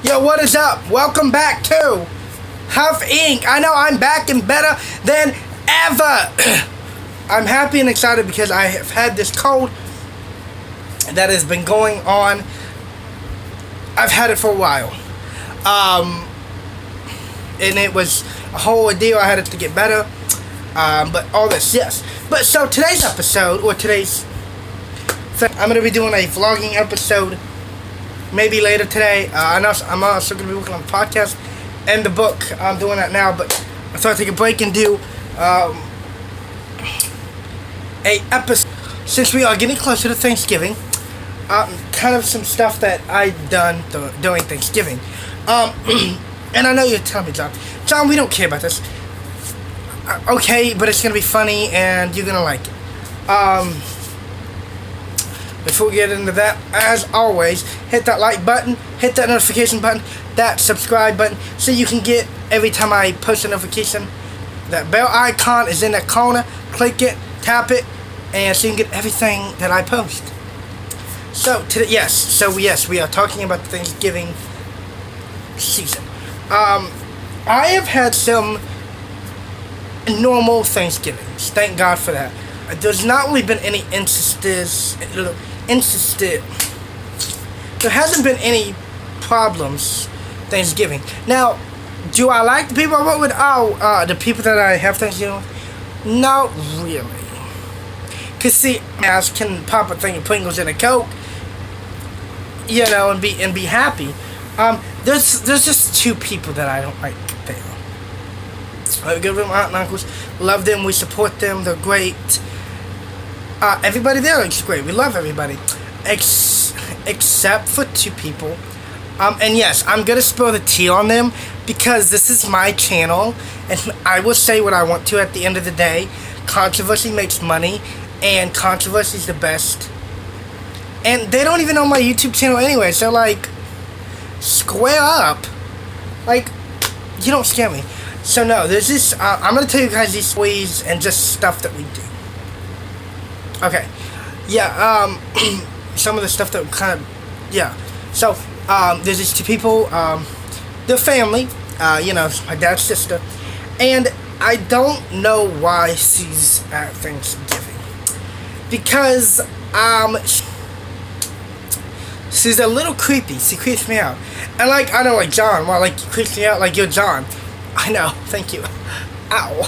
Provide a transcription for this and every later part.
Yo, what is up? Welcome back to Huff Inc. I know I'm back and better than ever. I'm happy and excited because I have had this cold that has been going on. I've had it for a while. And it was a whole ordeal. I had it to get better. But all this, yes. But so today's episode, or today's thing, I'm going to be doing a vlogging episode maybe later today. I'm also going to be working on the podcast and the book. I'm doing that now, but I thought I'd take a break and do a episode. Since we are getting closer to Thanksgiving, kind of some stuff that I've done during Thanksgiving. And I know you're telling me, John, we don't care about this. Okay, but it's going to be funny and you're going to like it. Before we get into that, as always, hit that like button, hit that notification button, that subscribe button, so you can get every time I post a notification. That bell icon is in that corner. Click it, tap it, and so you can get everything that I post. So today, yes, we are talking about the Thanksgiving season. I have had some normal Thanksgivings. Thank God for that. There's not really been any instances. There hasn't been any problems Thanksgiving. Now, do I like the people I work with? The people that I have Thanksgiving with? Not really. Cause see, I can pop a thing of Pringles in a Coke, and be happy. There's just two people that I don't like there. I have a good with my aunt and uncles. Love them. We support them. They're great. Everybody there is great. We love everybody. Except for two people. And yes, I'm going to spill the tea on them because this is my channel. And I will say what I want to at the end of the day. Controversy makes money. And controversy is the best. And they don't even know my YouTube channel anyway. So, square up. You don't scare me. So, no, there's this. I'm going to tell you guys these ways and just stuff that we do. Okay, yeah, some of the stuff that so, there's these two people, they're family, my dad's sister, and I don't know why she's at Thanksgiving, because, she's a little creepy. She creeps me out, and I know, John, you creeps me out like you're John. I know, thank you. Ow.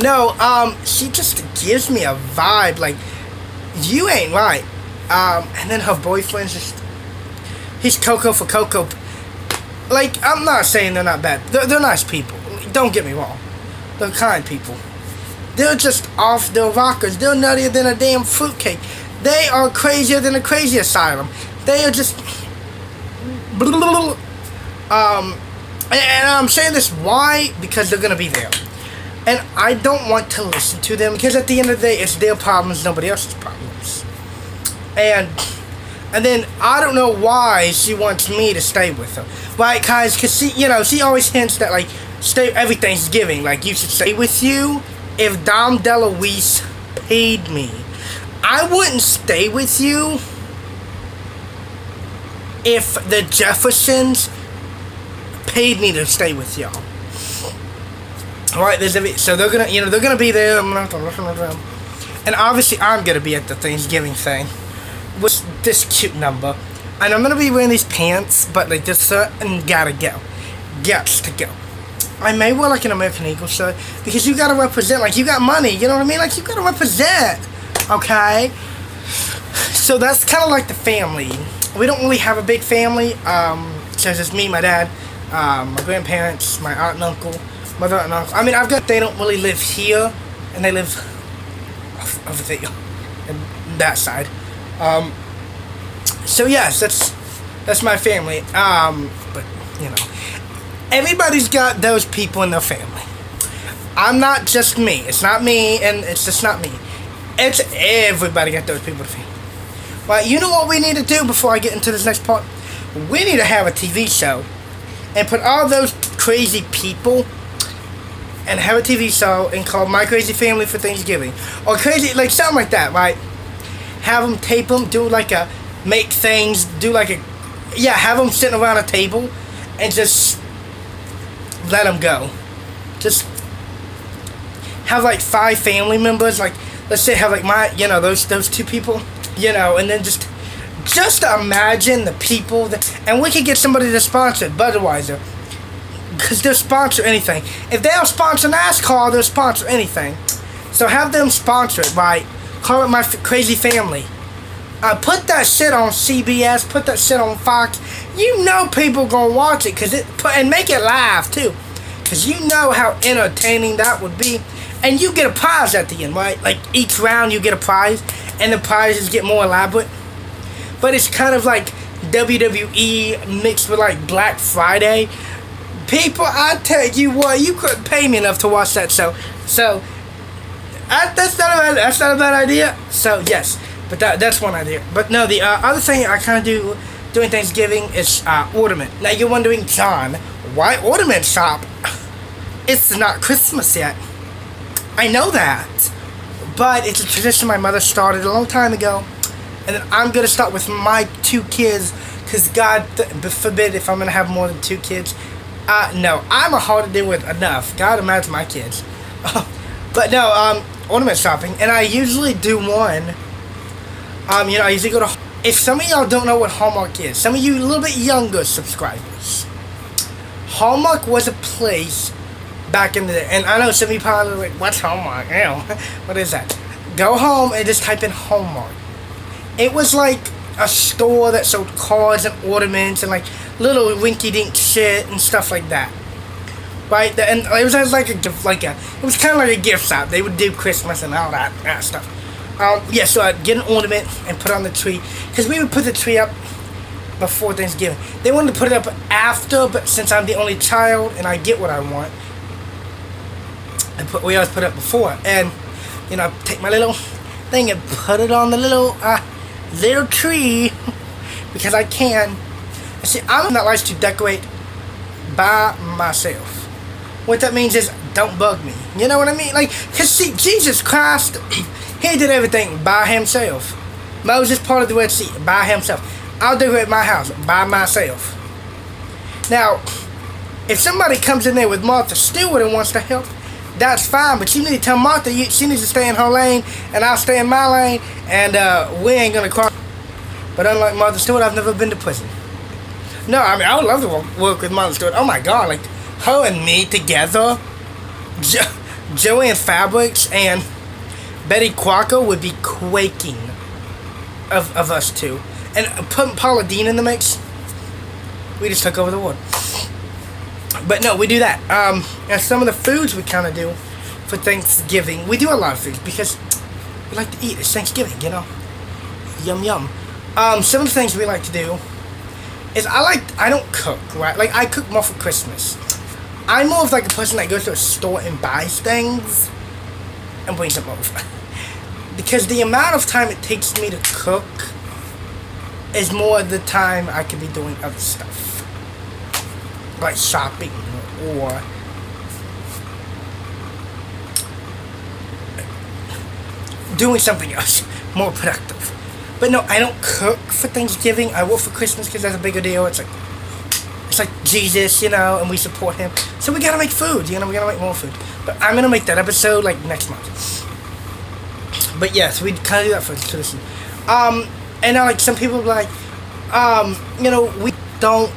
No, she just gives me a vibe, you ain't right. And then her boyfriend's he's Coco for Coco. I'm not saying they're not bad. They're nice people. Don't get me wrong. They're kind people. They're just off their rockers. They're nuttier than a damn fruitcake. They are crazier than a crazy asylum. They are just... And I'm saying this, why? Because they're gonna be there. And I don't want to listen to them because at the end of the day, it's their problems, nobody else's problems. And then I don't know why she wants me to stay with her, right? Guys, because she always hints that stay every Thanksgiving, you should stay with you. If Dom DeLuise paid me, I wouldn't stay with you if the Jeffersons paid me to stay with y'all. Alright, so they're gonna be there. And obviously I'm gonna be at the Thanksgiving thing with this cute number. And I'm gonna be wearing these pants, but this certain gotta go. Gets to go. I may wear an American Eagle shirt because you gotta represent, you got money, you know what I mean? You gotta represent. Okay? So that's kinda the family. We don't really have a big family. So it's just me, my dad, my grandparents, my aunt and uncle. Mother and uncle. I mean, they don't really live here, and they live over there, and that side. So yes, that's my family. But everybody's got those people in their family. I'm not just me. It's not me, and it's just not me. It's everybody got those people in the family. Well, you know what we need to do before I get into this next part? We need to have a TV show, and put all those crazy people. And have a TV show and call My Crazy Family for Thanksgiving. Or crazy, something like that, right? Have them tape them, do make things, do a yeah, have them sitting around a table and just let them go. Just have like 5 family members, like let's say have like my, those 2 people, and then just imagine the people that, and we could get somebody to sponsor Budweiser, because they'll sponsor anything. If they'll sponsor NASCAR, they'll sponsor anything. So have them sponsor it, right? Call it My Crazy Family. Put that shit on CBS, put that shit on Fox. People gonna watch it, and make it live too, because how entertaining that would be. And you get a prize at the end, right? Like each round you get a prize, and the prizes get more elaborate. But it's kind of like WWE mixed with like Black Friday. People, I tell you what, you couldn't pay me enough to watch that show. So that's not a bad idea. So yes, but that's one idea. But no, the other thing I kind of do during Thanksgiving is ornament. Now you're wondering, John, why ornament shop? It's not Christmas yet. I know that, but it's a tradition my mother started a long time ago, and then I'm gonna start with my 2 kids, because God forbid if I'm gonna have more than 2 kids. No, I'm a hard to deal with enough. God imagine my kids. But no, ornament shopping, and I usually do one. I usually go to. If some of y'all don't know what Hallmark is, some of you a little bit younger subscribers, Hallmark was a place back in the day, and I know some of you probably like, what's Hallmark? Ew, what is that? Go home and just type in Hallmark. It was like a store that sold cards and ornaments and like little winky-dink shit and stuff like that, right? And it was like it was kind of like a gift shop. They would do Christmas and all that stuff. So I'd get an ornament and put it on the tree, because we would put the tree up before Thanksgiving. They wanted to put it up after, but since I'm the only child and I get what I want, we always put it up before. And take my little thing and put it on the little tree, because I can. See, I'm not likes to decorate by myself. What that means is, don't bug me. You know what I mean? Like, because see, Jesus Christ, he did everything by himself. Moses parted the Red Sea by himself. I'll decorate my house by myself. Now, if somebody comes in there with Martha Stewart and wants to help, that's fine, but you need to tell Martha she needs to stay in her lane, and I'll stay in my lane, and we ain't gonna cross. But unlike Martha Stewart, I've never been to prison. No, I mean, I would love to work with Martha Stewart. Oh my God, like her and me together, Joanne Fabrics and Betty Crocker would be quaking of us two. And putting Paula Deen in the mix, we just took over the world. But no, we do that. And some of the foods we kind of do for Thanksgiving, we do a lot of foods because we like to eat. It's Thanksgiving, Yum, yum. Some of the things we like to do is I don't cook, right? Like, I cook more for Christmas. I'm more of like a person that goes to a store and buys things and brings them over. Because the amount of time it takes me to cook is more the time I could be doing other stuff. Like shopping or doing something else more productive. But no, I don't cook for Thanksgiving. I work for Christmas because that's a bigger deal. It's like Jesus, and we support him. So we gotta make food, we gotta make more food. But I'm gonna make that episode like next month. But yes, we kind of do that for tradition. And now, like, some people are like, we don't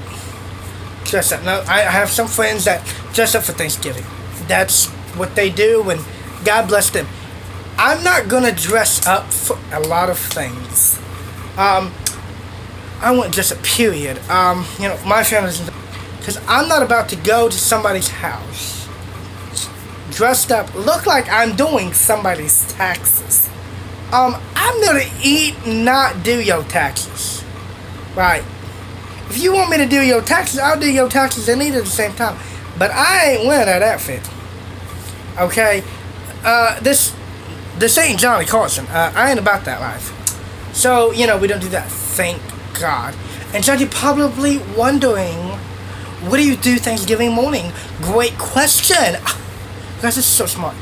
dress up. Now, I have some friends that dress up for Thanksgiving. That's what they do, and God bless them. I'm not gonna dress up for a lot of things. I won't dress up, period. My family's, because I'm not about to go to somebody's house dressed up, look like I'm doing somebody's taxes. I'm gonna eat, not do your taxes. Right. If you want me to do your taxes, I'll do your taxes and eat at the same time. But I ain't wearing that outfit. Okay? This ain't Johnny Carson. I ain't about that life. So, we don't do that. Thank God. And John, you're probably wondering, what do you do Thanksgiving morning? Great question. Guys, this is so smart.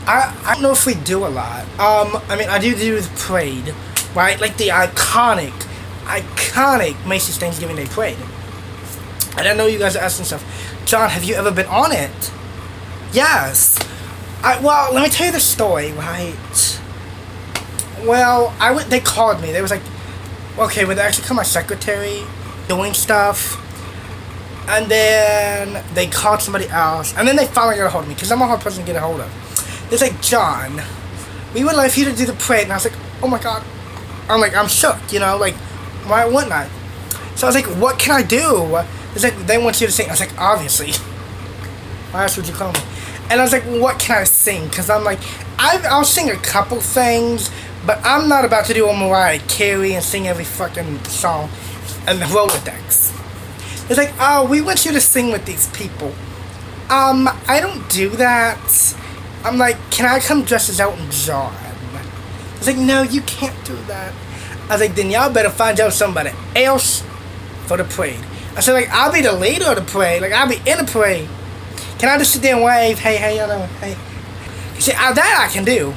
I don't know if we do a lot. I do the parade, right? Like the iconic iconic Macy's Thanksgiving Day Parade. And I know you guys are asking stuff. John, have you ever been on it? Yes. Well, let me tell you the story, right? Well, they called me. They was like, okay, well, they actually called my secretary doing stuff. And then they called somebody else. And then they finally got a hold of me, because I'm a hard person to get a hold of. They're like, John, we would like for you to do the parade. And I was like, oh my God. I'm shook, like, why wouldn't I? So I was like, what can I do? It's like, they want you to sing. I was like, obviously. Why else would you call me? And I was like, what can I sing? Because I'm like, I'll sing a couple things, but I'm not about to do a Mariah Carey and sing every fucking song and the Rolodex. It's like, oh, we want you to sing with these people. I don't do that. I'm like, can I come dressed as Elton John? It's like, no, you can't do that. I was like, then y'all better find y'all somebody else for the parade. I said, like, I'll be the leader of the parade. Like, I'll be in the parade. Can I just sit there and wave? Hey, y'all know, hey. He said, that I can do.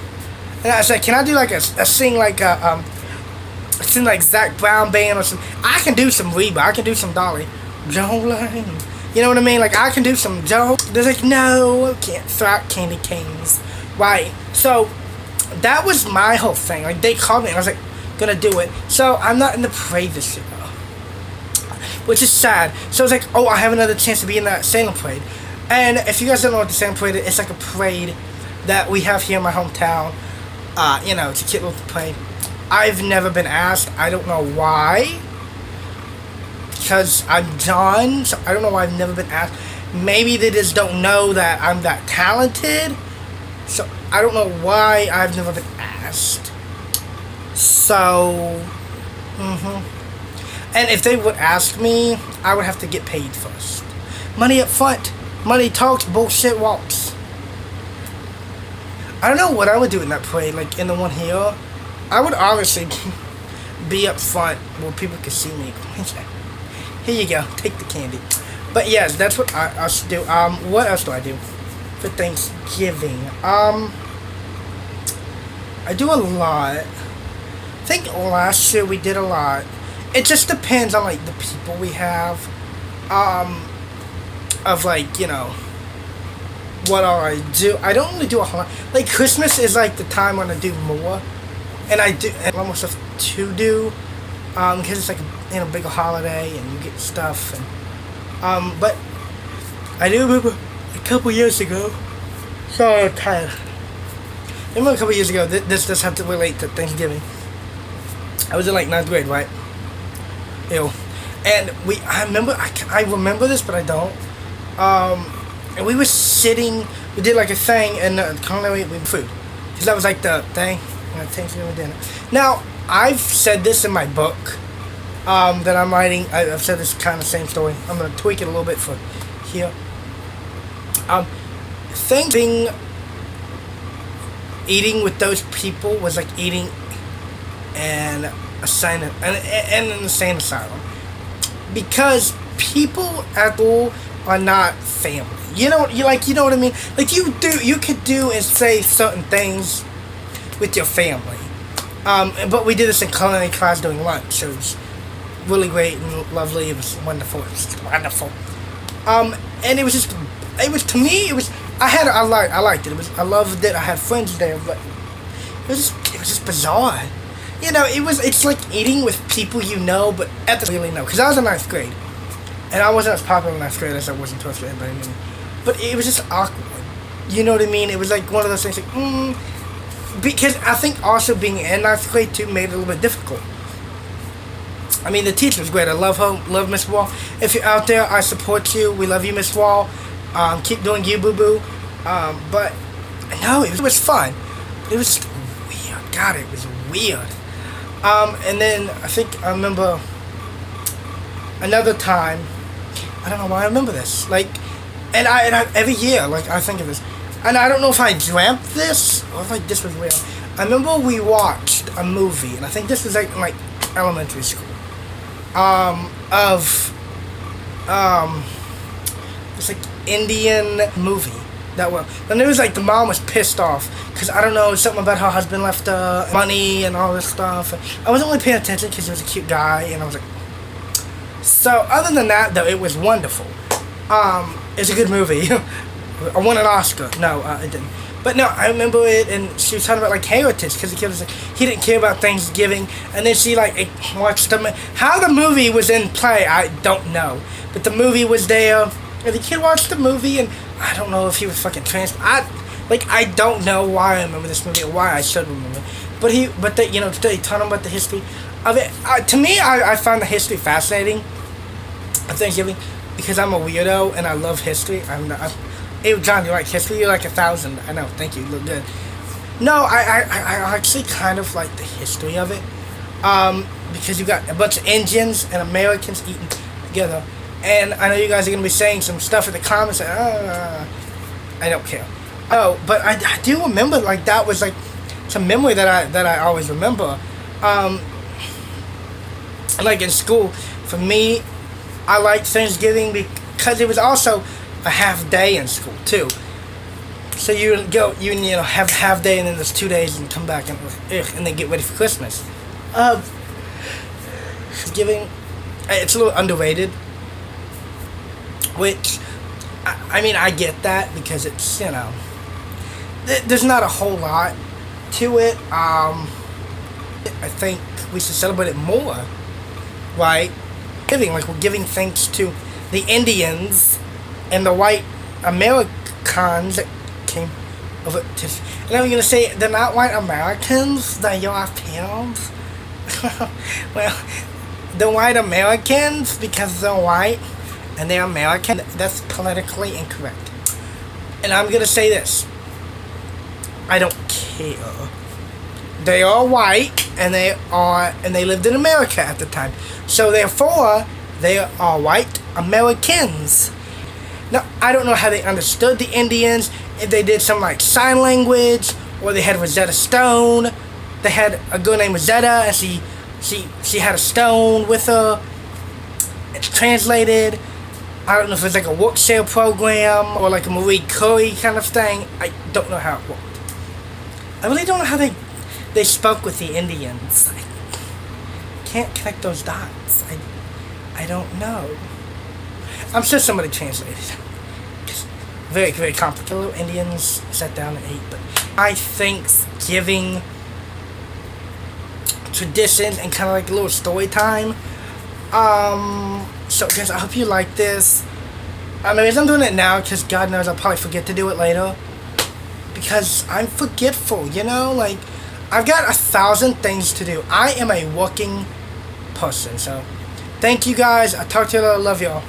And I said, can I do like sing like Zac Brown band or something? I can do some Reba. I can do some Dolly. Jolene. You know what I mean? Like, I can do some Joe. They're like, no, can't throw out candy canes. Right. So, that was my whole thing. Like, they called me and I was like, gonna do it. So, I'm not in the parade this year. Which is sad. So, it's like, oh, I have another chance to be in that Salem parade. And if you guys don't know what the Salem parade is, it's like a parade that we have here in my hometown. It's a cute little parade. I've never been asked. I don't know why. Because I'm John, so I don't know why I've never been asked. Maybe they just don't know that I'm that talented. So I don't know why I've never been asked. So, And if they would ask me, I would have to get paid first. Money up front. Money talks, bullshit walks. I don't know what I would do in that parade, like in the one here. I would obviously be up front where people could see me. Here you go, take the candy. But yes, that's what I should do. What else do I do for Thanksgiving? I do a lot. I think last year we did a lot. It just depends on like the people we have. Of like, what I do. I don't really do a whole lot. Like Christmas is like the time when I do more. And I do and almost stuff to do. Because it's like a bigger holiday and you get stuff and but I do remember a couple years ago. Sorry, I'm tired. I remember a couple years ago. This does have to relate to Thanksgiving. I was in like 9th grade, right? And I remember this, but I don't. And we were sitting. We did like a thing and culinary food, because that was like the thing. Thanksgiving dinner. Now, I've said this in my book that I'm writing. I've said this kind of same story. I'm going to tweak it a little bit for here. Thanksgiving, eating with those people was like eating in an insane asylum. Because people at all are not family. You know what I mean? Like you could do and say certain things with your family. But we did this in culinary class during lunch. So it was really great and lovely. It was wonderful. It was just wonderful. And it was to me, I liked it. I loved it. I had friends there, but it was just bizarre. It's like eating with people but at the really know. Because I was in 9th grade. And I wasn't as popular in 9th grade as I was in 12th grade. But it was just awkward. You know what I mean? It was like one of those things like, because I think also being in 9th grade too made it a little bit difficult. I mean, the teacher was great. I love her. Love Miss Wall. If you're out there, I support you. We love you, Miss Wall. Keep doing you, boo-boo. But, no, it was fun. But it was just weird. God, it was weird. And then I remember another time. I don't know why I remember this. Like, and I every year, like, I think of this. And I don't know if I dreamt this or if like this was real. I remember we watched a movie, and I think this was like in like elementary school. This like Indian movie, that well. The news, like, the mom was pissed off because, I don't know, something about her husband left money and all this stuff. I wasn't really paying attention because he was a cute guy, and I was like... So, other than that, though, it was wonderful. It's a good movie. I won an Oscar. No, it didn't. But no, I remember it, and she was talking about, like, heritage, because the kid was like, he didn't care about Thanksgiving, and then she, like, watched how the movie was in play, I don't know, but the movie was there, and the kid watched the movie, and I don't know if he was fucking I don't know why I remember this movie, or why I should remember, but they taught him about the history of it. To me, I find the history fascinating of Thanksgiving, because I'm a weirdo, and I love history. Hey, John, you like history? You're like 1,000. I know, thank you, you look good. No, I actually kind of like the history of it. Because you got a bunch of Indians and Americans eating together. And I know you guys are going to be saying some stuff in the comments. I don't care. Oh, but I do remember, like, that was, like, some memory that I always remember. Like, in school, for me, I liked Thanksgiving because it was also a half day in school too. So you have half day and then there's 2 days and come back and then get ready for Christmas. Thanksgiving, it's a little underrated. Which, I mean, I get that because it's, there's not a whole lot to it. I think we should celebrate it more, right? Like, we're giving thanks to the Indians and the white Americans that came over to... And I'm going to say, they're not white Americans, they're Europeans. Well, they're white Americans because they're white and they're American. That's politically incorrect. And I'm going to say this. I don't care. They are white and they lived in America at the time. So therefore, they are white Americans. Now, I don't know how they understood the Indians, if they did some, like, sign language, or they had Rosetta Stone. They had a girl named Rosetta, and she had a stone with her. It's translated. I don't know if it's like a work share program, or like a Marie Curie kind of thing. I don't know how it worked. I really don't know how they spoke with the Indians. I can't connect those dots. I don't know. I'm sure somebody translated. Very, very complicated. Indians sat down and ate. But my Thanksgiving tradition and kind of like a little story time. So guys, I hope you like this. I'm doing it now because God knows I'll probably forget to do it later. Because I'm forgetful, like, I've got 1,000 things to do. I am a working person, so thank you guys. I'll talk to you later. Love y'all.